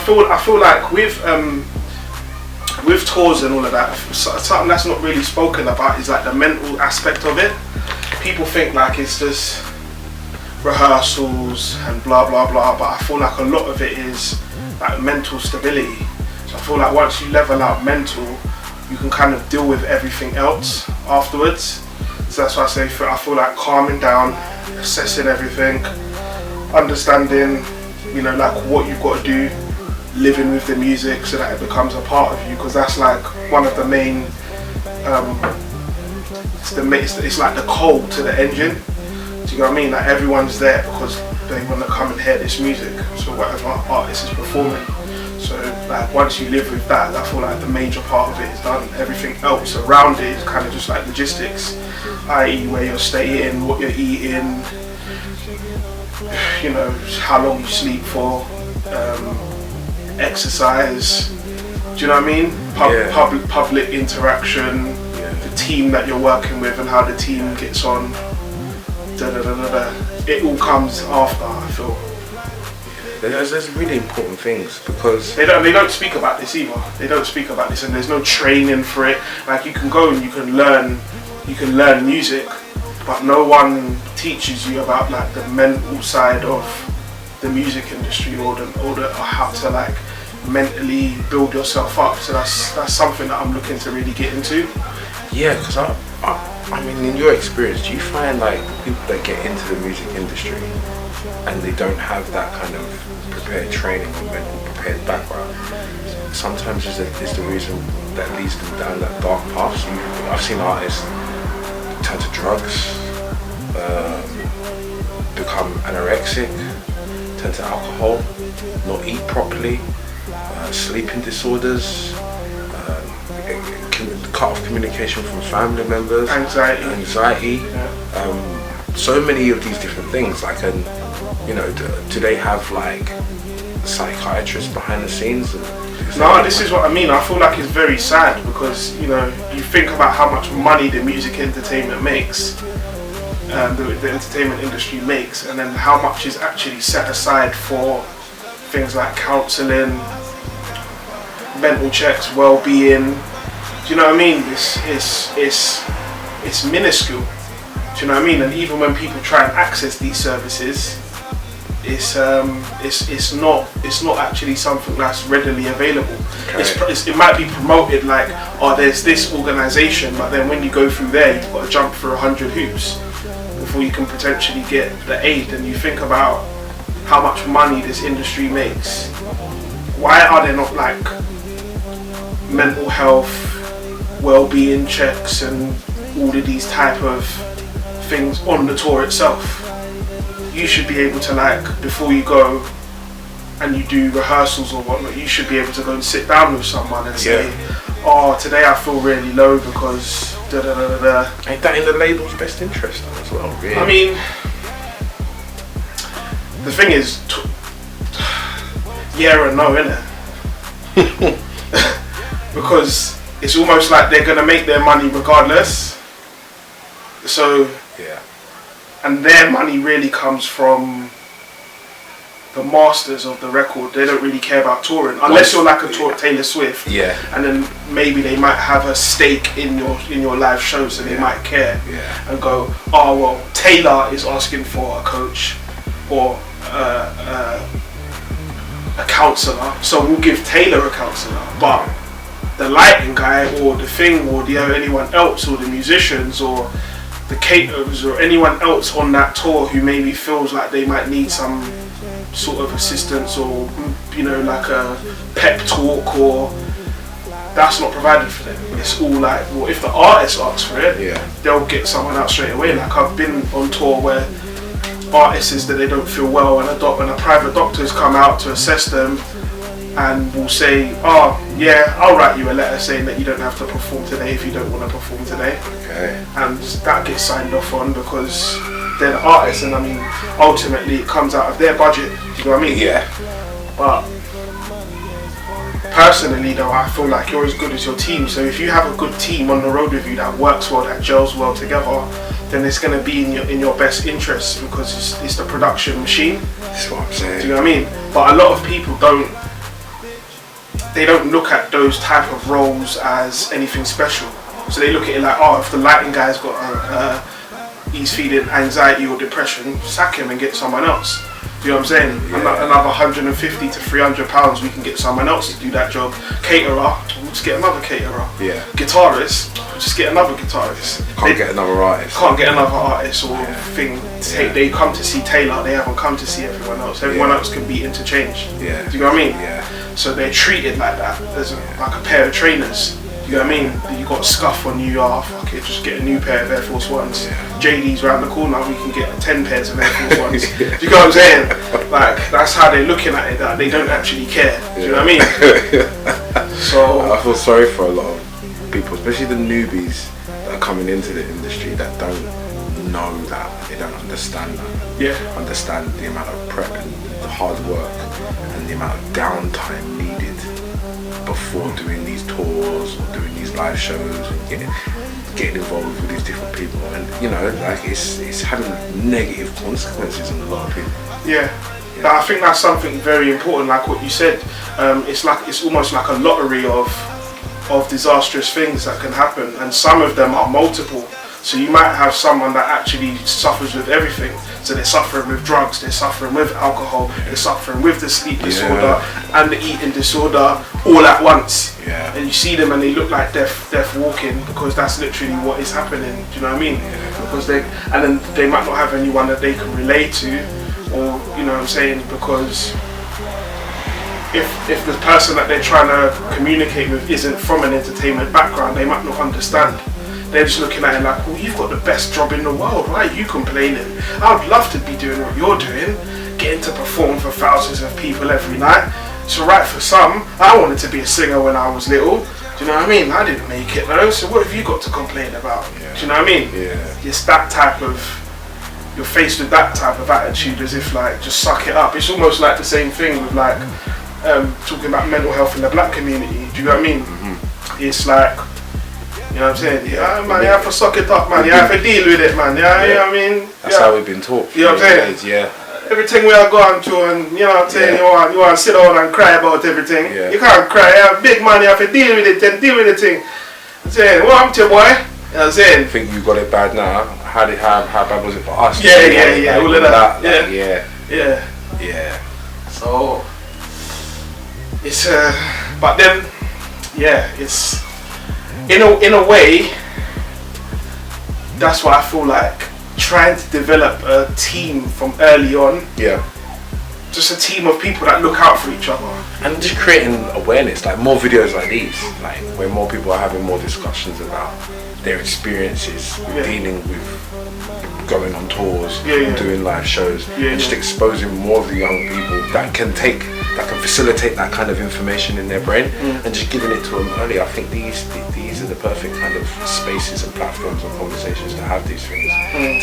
feel like with tours and all of that, something that's not really spoken about is like the mental aspect of it. People think like it's just rehearsals and blah blah blah, but I feel like a lot of it is like mental stability. So I feel like once you level out mental, you can kind of deal with everything else afterwards. So that's why I say I feel like calming down, assessing everything, understanding, you know, like what you've got to do, living with the music so that it becomes a part of you, because that's like one of the main it's like the coal to the engine. Do you know what I mean? Like everyone's there because they want to come and hear this music, so whatever artist is performing. So like once you live with that, I feel like the major part of it is done. Everything else around it is kind of just like logistics, i.e. where you're staying, what you're eating, you know, how long you sleep for, exercise, do you know what I mean? Public interaction, the team that you're working with and how the team gets on, it all comes after, I feel. There's really important things because they don't speak about this either. They don't speak about this, and there's no training for it. Like you can go and you can learn music, but no one teaches you about like the mental side of the music industry or how to like mentally build yourself up. So that's something that I'm looking to really get into. Yeah, because I mean, in your experience, do you find like people that get into the music industry and they don't have that kind of prepared training or mental prepared background, sometimes is the reason that leads them down that dark path? So I've seen artists turn to drugs, become anorexic, turn to alcohol, not eat properly, sleeping disorders, cut off communication from family members, anxiety, so many of these different things. Like, you know, do they have like psychiatrists behind the scenes? No, this is what I mean. I feel like it's very sad because, you know, you think about how much money the music entertainment makes, the entertainment industry makes, and then how much is actually set aside for things like counselling, mental checks, well-being. Do you know what I mean? It's minuscule. Do you know what I mean? And even when people try and access these services, it's not actually something that's readily available. Okay. It might be promoted like, oh, there's this organisation, but then when you go through there, you've got to jump through 100 hoops before you can potentially get the aid. And you think about how much money this industry makes. Why are there not like mental health, well-being checks and all of these type of things on the tour itself? You should be able to, like, before you go and you do rehearsals or whatnot, you should be able to go and sit down with someone and say, oh, today I feel really low because da da da da da. Ain't that in the label's best interest as well, really? I mean, the thing is, yeah and no, innit? Because it's almost like they're gonna make their money regardless. So yeah, and their money really comes from the masters of the record. They don't really care about touring unless you're like a Taylor Swift. Yeah. And then maybe they might have a stake in your live show, so they might care and go, oh well, Taylor is asking for a coach or a counsellor, so we'll give Taylor a counsellor. But the lighting guy or the thing or anyone else or the musicians or the caterers or anyone else on that tour who maybe feels like they might need some sort of assistance or, you know, like a pep talk, or that's not provided for them. It's all like, well, if the artist asks for it, they'll get someone out straight away. Like I've been on tour where artists says that they don't feel well and a private doctor's come out to assess them and will say, oh yeah, I'll write you a letter saying that you don't have to perform today if you don't want to perform today. Okay. And that gets signed off on because they're the artists, and I mean, ultimately it comes out of their budget. Do you know what I mean? Yeah. But personally though, I feel like you're as good as your team. So if you have a good team on the road with you that works well, that gels well together, then it's going to be in your best interest because it's the production machine. That's what I'm saying. Do you know what I mean? But a lot of people don't they don't look at those type of roles as anything special. So they look at it like, oh, if the lighting guy's got he's feeling anxiety or depression, sack him and get someone else. Do you know what I'm saying? Yeah. Another 150 to 300 pounds, we can get someone else to do that job. Caterer, we'll just get another caterer. Yeah. Guitarist, we'll just get another guitarist. Can't get another artist. Can't get another artist or thing. They come to see Taylor, they haven't come to see everyone else. Everyone else can be interchanged. Yeah. Do you know what I mean? Yeah. So they're treated like that. There's like a pair of trainers. Do you know what I mean? You got a scuff on you, fuck it, just get a new pair of Air Force Ones. JD's round the corner, we can get 10 pairs of Air Force Ones. Do you know what I'm saying? Like, that's how they're looking at it, that they don't actually care. Do you know what I mean? So I feel sorry for a lot of people, especially the newbies that are coming into the industry that don't know that, they don't understand that. Understand the amount of prep and the hard work and the amount of downtime needed before doing these tours or doing these live shows and getting involved with these different people, and you know, like it's having negative consequences on a lot of people. But I think that's something very important, like what you said. It's almost like a lottery of disastrous things that can happen, and some of them are multiple. So you might have someone that actually suffers with everything. So they're suffering with drugs, they're suffering with alcohol, they're suffering with the sleep disorder and the eating disorder all at once. And you see them and they look like death walking, because that's literally what is happening. Do you know what I mean? Because they might not have anyone that they can relate to, or you know what I'm saying, because if the person that they're trying to communicate with isn't from an entertainment background, they might not understand. They're just looking at it like, well, you've got the best job in the world, why are you complaining? I'd love to be doing what you're doing, getting to perform for thousands of people every night. So right, for some, I wanted to be a singer when I was little. Do you know what I mean? I didn't make it though, so what have you got to complain about? Do you know what I mean? It's that type of, you're faced with that type of attitude, as if like, just suck it up. It's almost like the same thing with like, talking about mental health in the black community. Do you know what I mean? It's like, you know what I'm saying? Yeah, man, you have to suck it up, man. You have to deal with it, man. You know what I mean? That's how we've been taught. You know what I'm saying? Everything we are going through, and you know what I'm saying, you want to sit down and cry about everything. You can't cry. You have big man, you have to deal with it and deal with the thing. I'm saying, what happened to you, boy? You know what I'm saying? I think you got it bad now. How bad was it for us? All of that. So it's but then it's in a way, that's why I feel like trying to develop a team from early on. Just a team of people that look out for each other. And just creating awareness, like more videos like these, like where more people are having more discussions about their experiences with dealing with going on tours, doing live shows, and just exposing more of the young people that can facilitate that kind of information in their brain, and just giving it to them early. I think these are the perfect kind of spaces and platforms and conversations to have these things,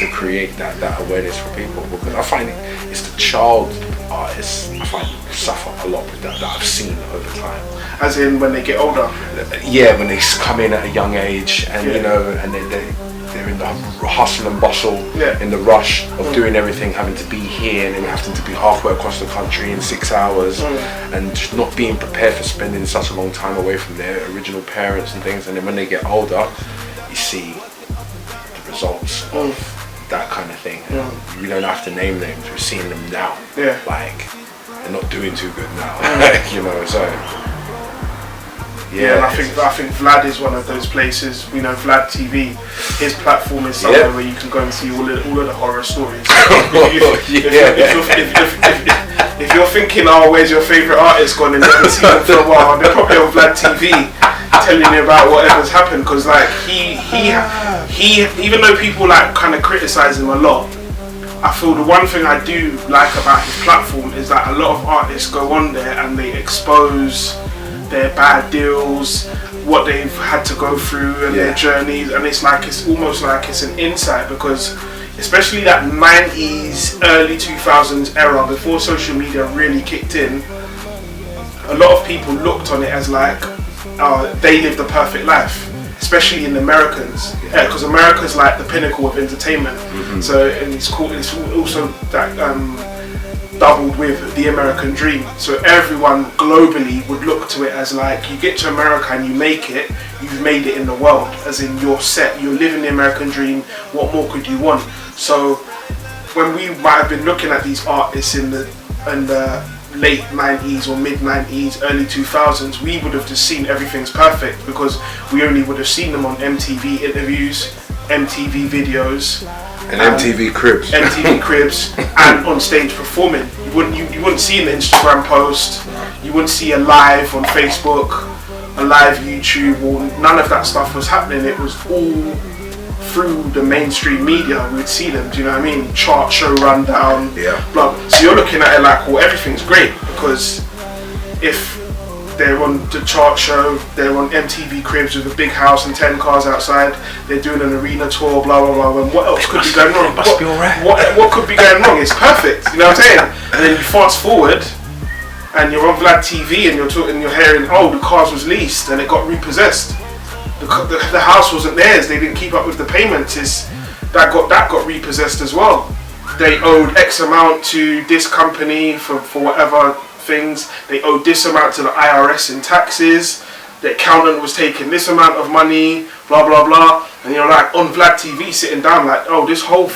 to create that awareness for people, because I find it's the child artists I find suffer a lot with that I've seen over time. As in when they get older? Yeah, when they come in at a young age, and you know, and they're in the hustle and bustle, in the rush of doing everything, having to be here and then having to be halfway across the country in 6 hours, and just not being prepared for spending such a long time away from their original parents and things. And then when they get older, you see the results of that kind of thing. We don't have to name names, we're seeing them now. Like, they're not doing too good now. You know, so and I think Vlad is one of those places. We know Vlad TV. His platform is somewhere where you can go and see all of the horror stories. If you're thinking, oh, where's your favourite artist gone, and you haven't seen them for a while, they're probably on Vlad TV telling you about whatever's happened. Because like he even though people like kind of criticise him a lot, I feel the one thing I do like about his platform is that a lot of artists go on there and they expose their bad deals, what they've had to go through, and their journeys, and it's almost like it's an insight, because especially that 90s, early 2000s era, before social media really kicked in, a lot of people looked on it as like, they lived a perfect life, especially in the Americans, because America's like the pinnacle of entertainment. So, and it's cool. It's also that doubled with the American dream. So everyone globally would look to it as like, you get to America and you make it, you've made it in the world, as in you're set, you're living the American dream, what more could you want? So when we might have been looking at these artists in the late 90s or mid 90s, early 2000s, we would have just seen everything's perfect because we only would have seen them on MTV interviews, MTV videos, and MTV Cribs. MTV Cribs, and on stage performing. You wouldn't see an Instagram post, you wouldn't see a live on Facebook, a live YouTube, or none of that stuff was happening. It was all through the mainstream media. We'd see them, do you know what I mean? Chart show rundown, blah. So you're looking at it like, well, everything's great, because if they're on the chart show, they're on MTV Cribs with a big house and 10 cars outside, they're doing an arena tour, blah blah blah, and what else could be going wrong? Must be alright. What could be going wrong? It's perfect, you know what I'm saying? And then you fast forward and you're on Vlad TV and you're hearing, oh, the cars was leased and it got repossessed. The house wasn't theirs. They didn't keep up with the payments. That got repossessed as well. They owed X amount to this company for whatever things. They owed this amount to the IRS in taxes. The accountant was taking this amount of money. Blah blah blah. And you're like on Vlad TV sitting down like, oh, this whole thing